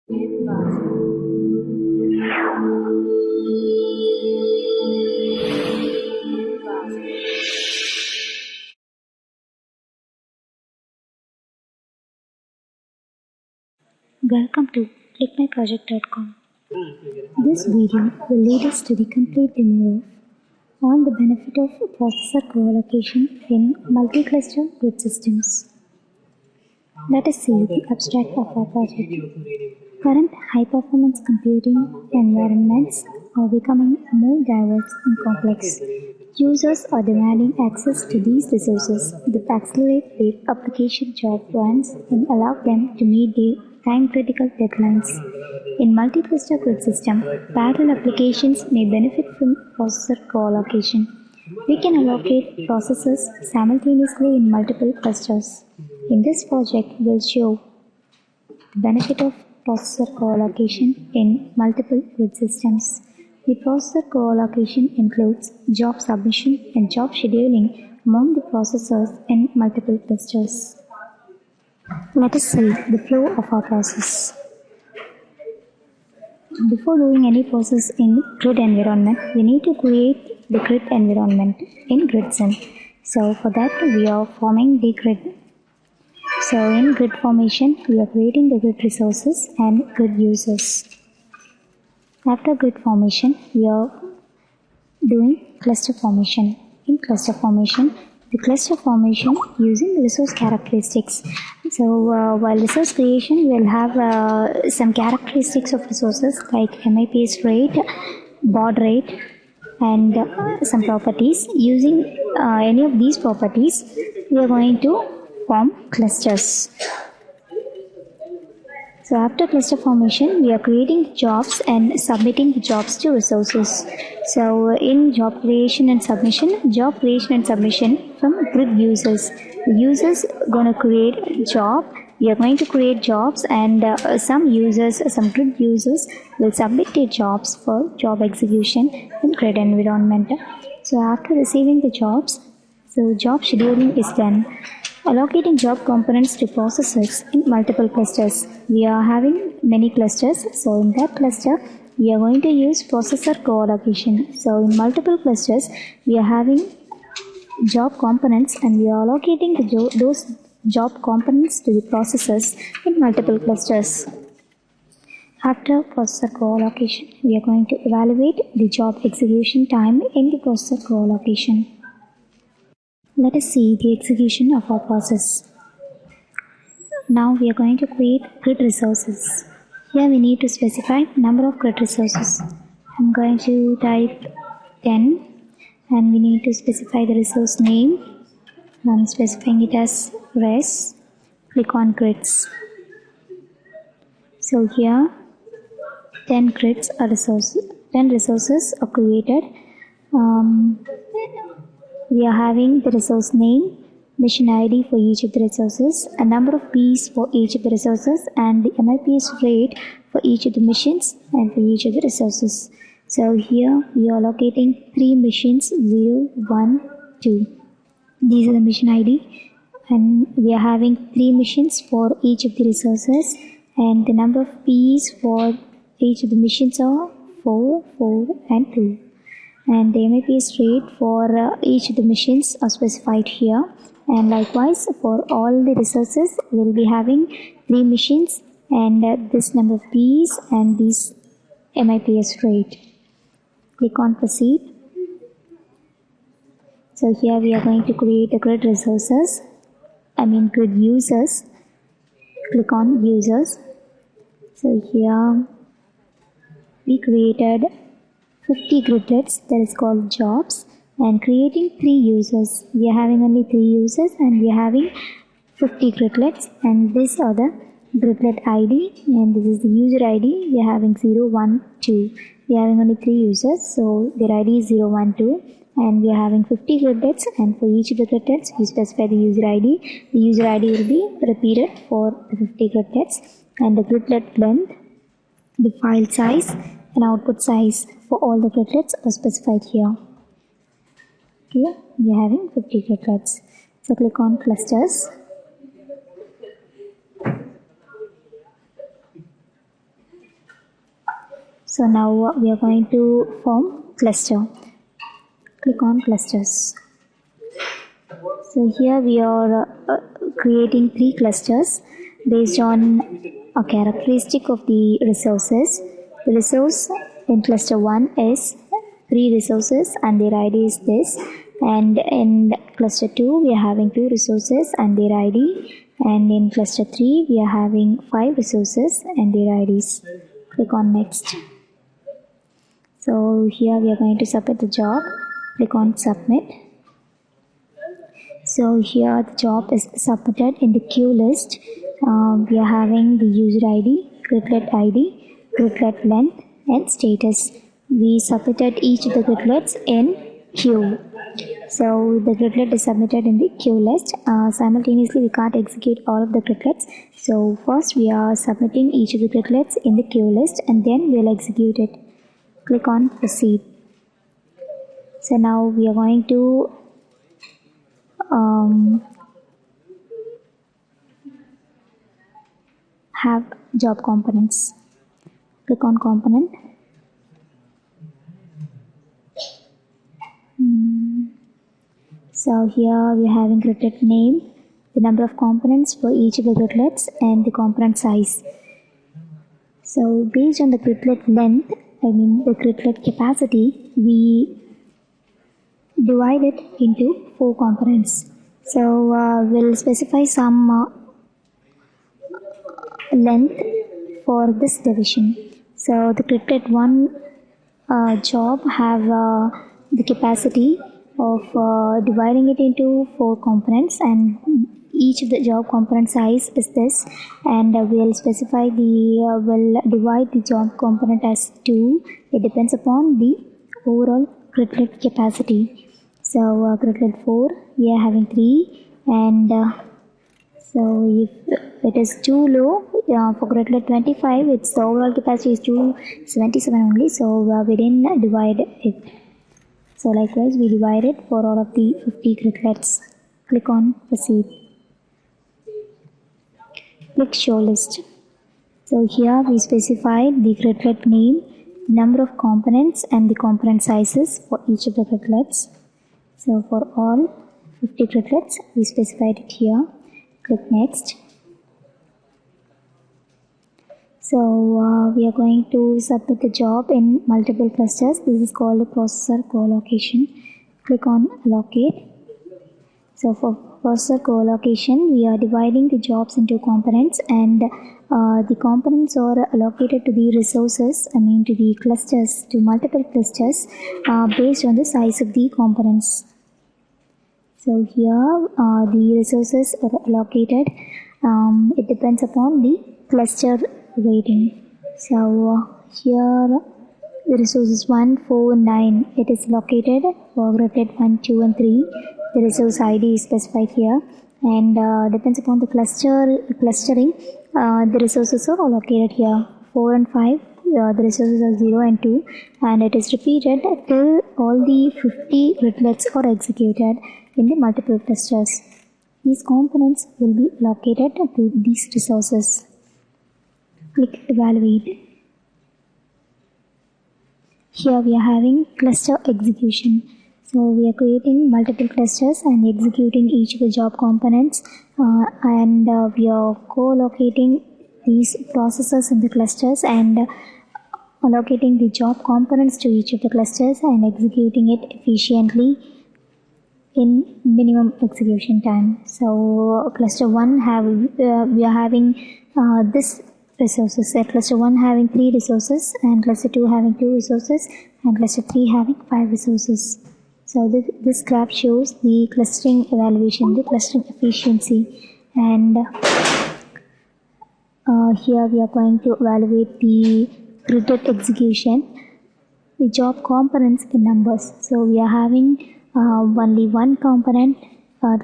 Welcome to clickmyproject.com. This video will lead us to the complete demo on the benefit of processor co-allocation in multi-cluster grid systems. Let us see the abstract of our project. Current high-performance computing environments are becoming more diverse and complex. Users are demanding access to these resources that accelerate their application job runs and allow them to meet their time-critical deadlines. In multi-cluster grid system, parallel applications may benefit from processor co-allocation. We can allocate processors simultaneously in multiple clusters. In this project, we'll show the benefit of processor co-allocation in multiple grid systems. The processor co-allocation includes job submission and job scheduling among the processors in multiple clusters. Let us see the flow of our process. Before doing any process in grid environment, we need to create the grid environment in GridSim. So for that, we are forming the grid. So in grid formation, we are creating the grid resources and grid users. After grid formation, we are doing cluster formation. In cluster formation, the cluster formation using resource characteristics. So while resource creation, we will have some characteristics of resources like MIPS rate, baud rate, and some properties. Using any of these properties, we are going to form clusters. So after cluster formation, we are creating jobs and submitting the jobs to resources. So in job creation and submission from grid users. The users gonna create a job. We are going to create jobs, and some grid users will submit their jobs for job execution in grid environment. So after receiving the jobs, so job scheduling is done. Allocating job components to processors in multiple clusters. We are having many clusters, so in that cluster, we are going to use processor co-allocation. So in multiple clusters, we are having job components, and we are allocating those job components to the processors in multiple clusters. After processor co-allocation, we are going to evaluate the job execution time in the processor co-allocation. Let us see the execution of our process. Now we are going to create grid resources. Here we need to specify number of grid resources. I'm going to type 10, and we need to specify the resource name. I'm specifying it as res. Click on grids. So here 10 resources are created. We are having the resource name, mission ID for each of the resources, a number of Ps for each of the resources, and the MIPS rate for each of the missions and for each of the resources. So here we are allocating 3 missions 0, 1, 2. These are the mission ID, and we are having 3 missions for each of the resources, and the number of Ps for each of the missions are 4, 4, and 2. And the MIPS rate for each of the missions are specified here, and likewise for all the resources we will be having 3 missions and this number of Ps and this MIPS rate. Click on proceed. So here we are going to create the grid users. Click on users. So here we created 50 gridlets, that is called jobs, and creating 3 users. We are having only 3 users, and we are having 50 gridlets, and these are the gridlet ID, and this is the user ID. We are having 0, 1, 2. We are having only 3 users, so their ID is 0, 1, 2, and we are having 50 gridlets, and for each of the gridlets we specify the user ID. The user ID will be repeated for the 50 gridlets, and the gridlet length, the file size, and output size for all the gridlets are specified here. Here we are having 50 gridlets. So click on clusters. So now we are going to form cluster. Click on clusters. So here we are creating 3 clusters based on a characteristic of the resources. The resource in cluster 1 is 3 resources and their ID is this, and in cluster 2 we are having 2 resources and their ID, and in cluster 3 we are having 5 resources and their IDs. Click on next. So here we are going to submit the job. Click on submit. So here the job is submitted in the queue list. We are having the user ID, gridlet ID, gridlet length and status. We submitted each of the gridlets in queue. So the gridlet is submitted in the queue list. Simultaneously we can't execute all of the gridlets. So first we are submitting each of the gridlets in the queue list and then we'll execute it. Click on proceed. So now we are going to have job components. Click on component. So here we are having gridlet name, the number of components for each of the gridlets and the component size. So based on the gridlet length, the gridlet capacity, we divide it into 4 components. So we'll specify some length for this division. So the gridlet 1 job have the capacity of dividing it into 4 components, and each of the job component size is this, and we'll specify we'll divide the job component as 2. It depends upon the overall gridlet capacity. So gridlet 4 we are having 3, and so if it is too low for gridlet 25, its overall capacity is 277 only, so we didn't divide it. So likewise we divide it for all of the 50 gridlets. Click on proceed. Click show list. So here we specified the gridlet name, number of components and the component sizes for each of the gridlets. So for all 50 gridlets we specified it here. Click next. So we are going to submit the job in multiple clusters. This is called a processor co-allocation. Click on allocate. So for processor co-allocation, we are dividing the jobs into components, and the components are allocated to the resources, to the clusters, to multiple clusters based on the size of the components. So here the resources are allocated. It depends upon the cluster rating. So here the resources 1, 4, 9, it is located for gridlet 1, 2 and 3. The resource ID is specified here, and depends upon the clustering, the resources are allocated here. 4 and 5, the resources are 0 and 2, and it is repeated till all the 50 gridlets are executed in the multiple clusters. These components will be allocated to these resources. Click evaluate. Here we are having cluster execution. So we are creating multiple clusters and executing each of the job components, and we are co-locating these processes in the clusters and allocating the job components to each of the clusters and executing it efficiently in minimum execution time. So cluster 1 we are having this resources. Cluster 1 having 3 resources, and cluster 2 having 2 resources, and cluster 3 having 5 resources. So this graph shows the clustering evaluation, the clustering efficiency, and here we are going to evaluate the gridlet execution, the job components in numbers. So we are having only one component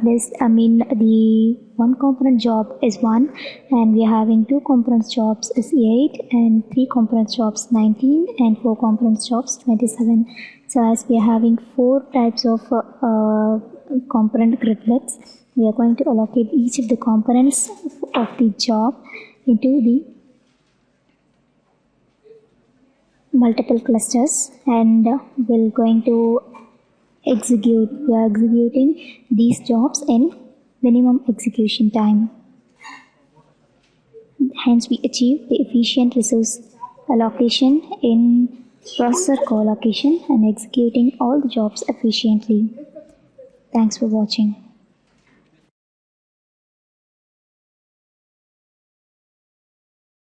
list. The one component job is 1, and we are having 2 components jobs is 8, and 3 components jobs 19, and 4 components jobs 27. So as we are having 4 types of component gridlets, we are going to allocate each of the components of the job into the multiple clusters, and we are executing these jobs in minimum execution time. Hence, we achieve the efficient resource allocation in processor co-allocation and executing all the jobs efficiently. Thanks for watching.